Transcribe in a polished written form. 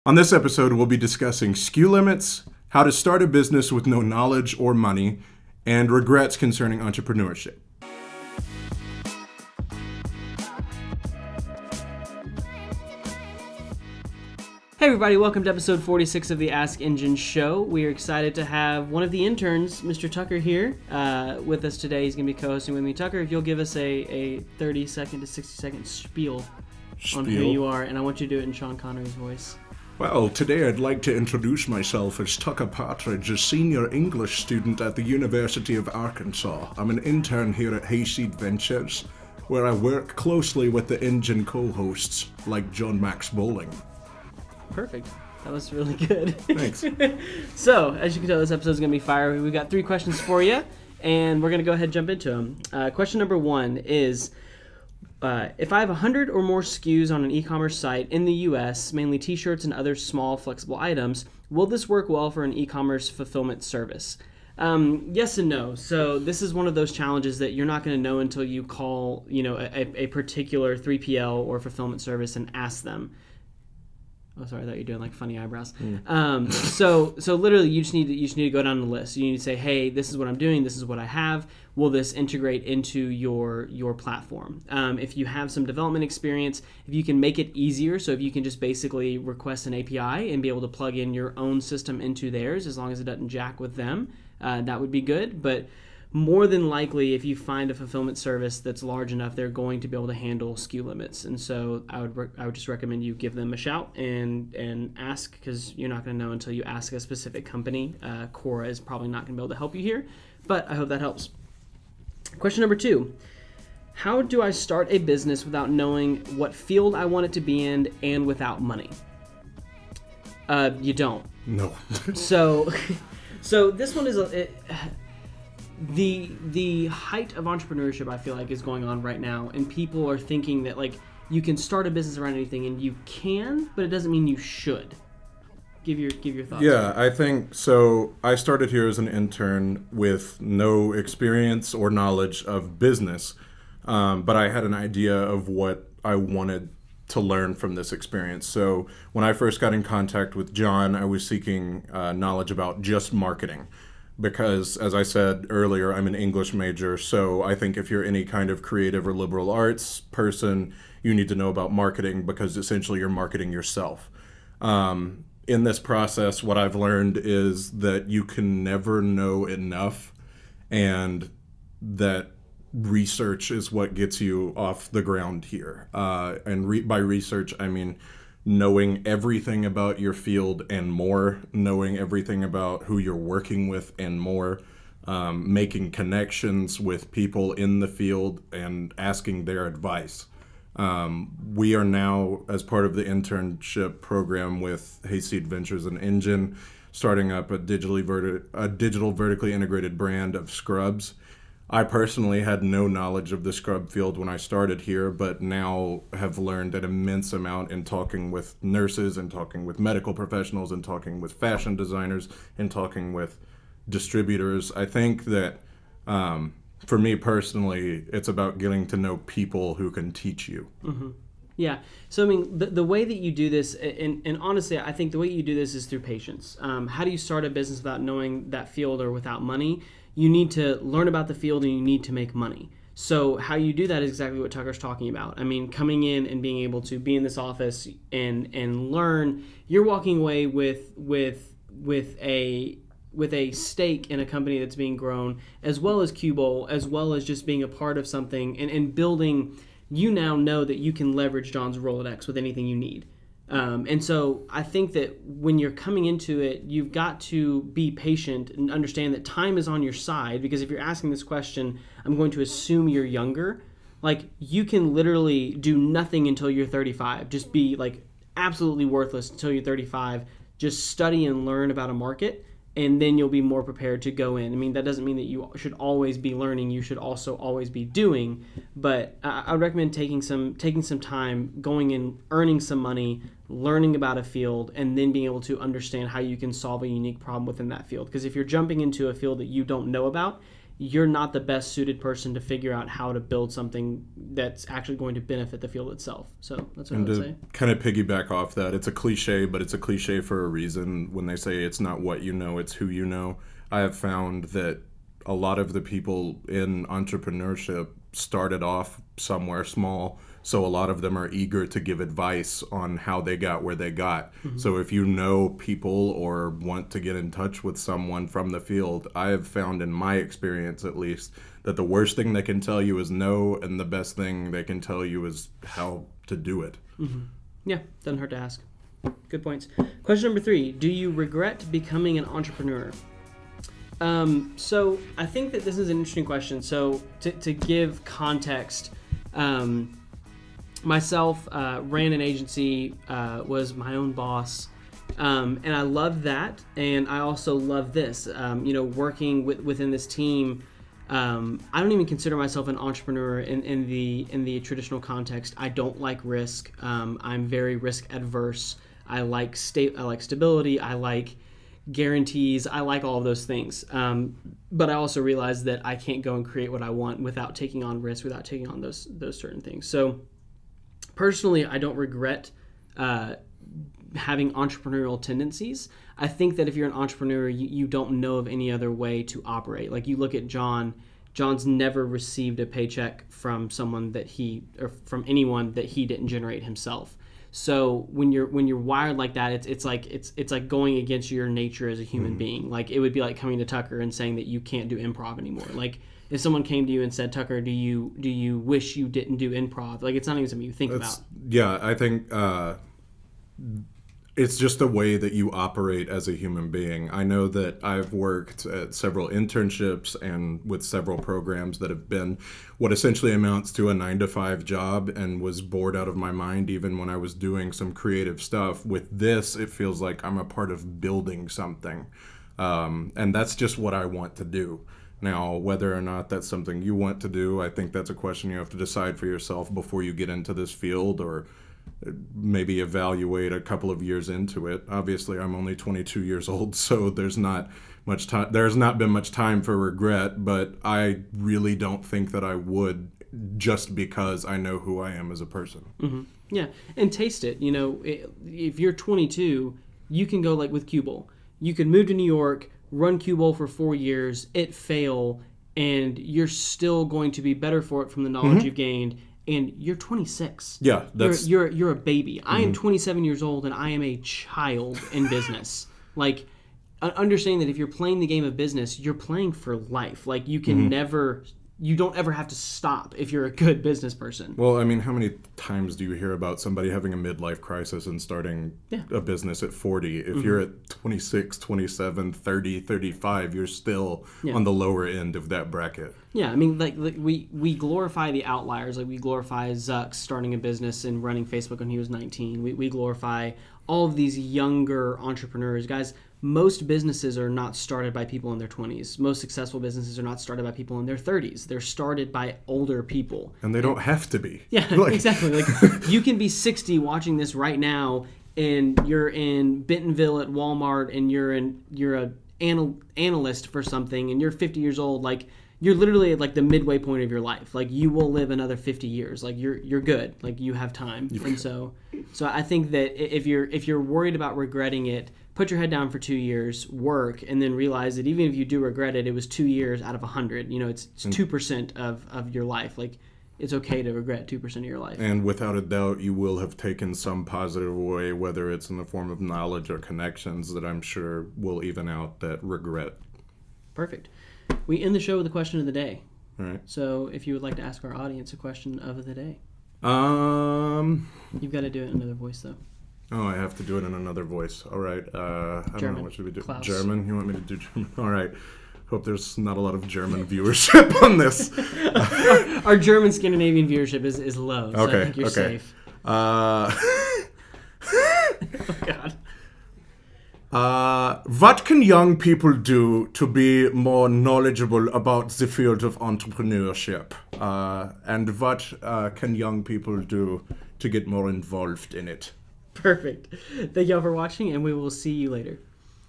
On this episode, we'll be discussing SKU limits, how to start a business with no knowledge or money, and regrets concerning entrepreneurship. Hey everybody, welcome to episode 46 of the AskEngine show. We are excited to have one of the interns, Mr. Tucker, here with us today. He's going to be co-hosting with me. Tucker, if you'll give us a 30-second to 60-second spiel on who you are, and I want you to do it in Sean Connery's voice. Well, today I'd like to introduce myself as Tucker Partridge, a senior English student at the University of Arkansas. I'm an intern here at Hayseed Ventures, where I work closely with the Engine co-hosts like John Max Bowling. Perfect. That was really good. Thanks. So, as you can tell, this episode is going to be fire. We've got 3 questions for you, and we're going to go ahead and jump into them. Question number 1 is, if I have 100 or more SKUs on an e-commerce site in the U.S., mainly t-shirts and other small flexible items, will this work well for an e-commerce fulfillment service? Yes and no. So this is one of those challenges that you're not going to know until you call, a particular 3PL or fulfillment service and ask them. Oh, sorry, I thought you were doing like funny eyebrows. So literally, you just need to go down the list. You need to say, hey, this is what I'm doing. This is what I have. Will this integrate into your platform? If you have some development experience, if you can make it easier, so if you can just basically request an API and be able to plug in your own system into theirs, as long as it doesn't jack with them, that would be good. But more than likely, if you find a fulfillment service that's large enough, they're going to be able to handle SKU limits. And so I would just recommend you give them a shout and ask, because you're not going to know until you ask a specific company. Quora is probably not going to be able to help you here, but I hope that helps. Question number 2. How do I start a business without knowing what field I want it to be in and without money? You don't. No. So this one is the height of entrepreneurship, I feel like, is going on right now, and people are thinking that like you can start a business around anything, and you can, but it doesn't mean you should. Give your thoughts. Yeah, I think so. I started here as an intern with no experience or knowledge of business, but I had an idea of what I wanted to learn from this experience. So when I first got in contact with John, I was seeking knowledge about just marketing. Because, as I said earlier, I'm an English major, so I think if you're any kind of creative or liberal arts person, you need to know about marketing, because essentially you're marketing yourself. In this process, what I've learned is that you can never know enough, and that research is what gets you off the ground here. By research, I mean knowing everything about your field and more, knowing everything about who you're working with and more, making connections with people in the field and asking their advice. We are now, as part of the internship program with Hayseed Ventures and Engine, starting up a digital vertically integrated brand of scrubs. I personally had no knowledge of the scrub field when I started here, but now have learned an immense amount in talking with nurses and talking with medical professionals and talking with fashion designers and talking with distributors. I think that for me personally, it's about getting to know people who can teach you. Mm-hmm. Yeah. So, I mean, the way that you do this, and honestly, I think the way you do this is through patience. How do you start a business without knowing that field or without money? You need to learn about the field and you need to make money. So how you do that is exactly what Tucker's talking about. I mean, coming in and being able to be in this office and learn, you're walking away with a stake in a company that's being grown, as well as Q-Bowl, as well as just being a part of something and building. You now know that you can leverage John's Rolodex with anything you need. And so I think that when you're coming into it, you've got to be patient and understand that time is on your side, because if you're asking this question, I'm going to assume you're younger. Like, you can literally do nothing until you're 35. Just be like absolutely worthless until you're 35. Just study and learn about a market, and then you'll be more prepared to go in. I mean, that doesn't mean that you should always be learning. You should also always be doing. But I would recommend taking some time, going in, earning some money, learning about a field, and then being able to understand how you can solve a unique problem within that field. Because if you're jumping into a field that you don't know about, you're not the best suited person to figure out how to build something that's actually going to benefit the field itself. So that's what I would say. Kind of piggyback off that, it's a cliche, but it's a cliche for a reason. When they say it's not what you know, it's who you know, I have found that a lot of the people in entrepreneurship started off somewhere small, so a lot of them are eager to give advice on how they got where they got. So if you know people or want to get in touch with someone from the field, I have found, in my experience at least, that the worst thing they can tell you is no, and the best thing they can tell you is how to do it. Yeah, doesn't hurt to ask. Good points. Question number 3. Do you regret becoming an entrepreneur? So I think that this is an interesting question. So to give context, myself ran an agency, was my own boss, and I loved that. And I also love this, working within this team. I don't even consider myself an entrepreneur in the traditional context. I don't like risk. I'm very risk adverse. I like stability. I like guarantees. I like all of those things. But I also realize that I can't go and create what I want without taking on risk, without taking on those certain things. So personally, I don't regret having entrepreneurial tendencies. I think that if you're an entrepreneur, you don't know of any other way to operate. Like, you look at John. John's never received a paycheck from someone or from anyone that he didn't generate himself. So when you're wired like that, it's like going against your nature as a human being. Like, it would be like coming to Tucker and saying that you can't do improv anymore. Like, if someone came to you and said, Tucker, do you wish you didn't do improv? Like, it's not even something you think about. Yeah, I think it's just a way that you operate as a human being. I know that I've worked at several internships and with several programs that have been what essentially amounts to a 9-to-5 job, and was bored out of my mind even when I was doing some creative stuff. With this, it feels like I'm a part of building something. And that's just what I want to do. Now, whether or not that's something you want to do, I think that's a question you have to decide for yourself before you get into this field, or maybe evaluate a couple of years into it. Obviously, I'm only 22 years old, so there's not much time. There's not been much time for regret, but I really don't think that I would, just because I know who I am as a person. Mm-hmm. Yeah, and taste it. If you're 22, you can go like with Cue Bowl. You could move to New York, run Cue Bowl for 4 years, it fail, and you're still going to be better for it from the knowledge you've gained. And you're 26. Yeah, you're a baby. I am 27 years old, and I am a child in business. Like, understanding that if you're playing the game of business, you're playing for life. Like, you can you don't ever have to stop if you're a good business person. Well, I mean, how many times do you hear about somebody having a midlife crisis and starting a business at 40? If you're at 26, 27, 30, 35, you're still on the lower end of that bracket. Yeah, I mean, like we glorify the outliers. Like, we glorify Zuck starting a business and running Facebook when he was 19. We glorify all of these younger entrepreneurs. Guys, most businesses are not started by people in their 20s. Most successful businesses are not started by people in their 30s. They're started by older people. And they don't have to be. Yeah, exactly. Like, you can be 60 watching this right now, and you're in Bentonville at Walmart, and you're an analyst for something, and you're 50 years old. Like, you're literally at like the midway point of your life. Like, you will live another 50 years. Like, you're good. Like, you have time. And so I think that if you're worried about regretting it, put your head down for 2 years, work, and then realize that even if you do regret it, it was 2 years out of 100. It's 2% of your life. Like, it's okay to regret 2% of your life. And without a doubt, you will have taken some positive away, whether it's in the form of knowledge or connections that I'm sure will even out that regret. Perfect. We end the show with a question of the day. All right. So if you would like to ask our audience a question of the day. You've got to do it in another voice, though. Oh, I have to do it in another voice. All right. I don't know. What should we do? Klaus. German? You want me to do German? All right. Hope there's not a lot of German viewership on this. Our German Scandinavian viewership is low, so I think you're safe. Oh, God. What can young people do to be more knowledgeable about the field of entrepreneurship? And what can young people do to get more involved in it? Perfect. Thank y'all for watching, and we will see you later.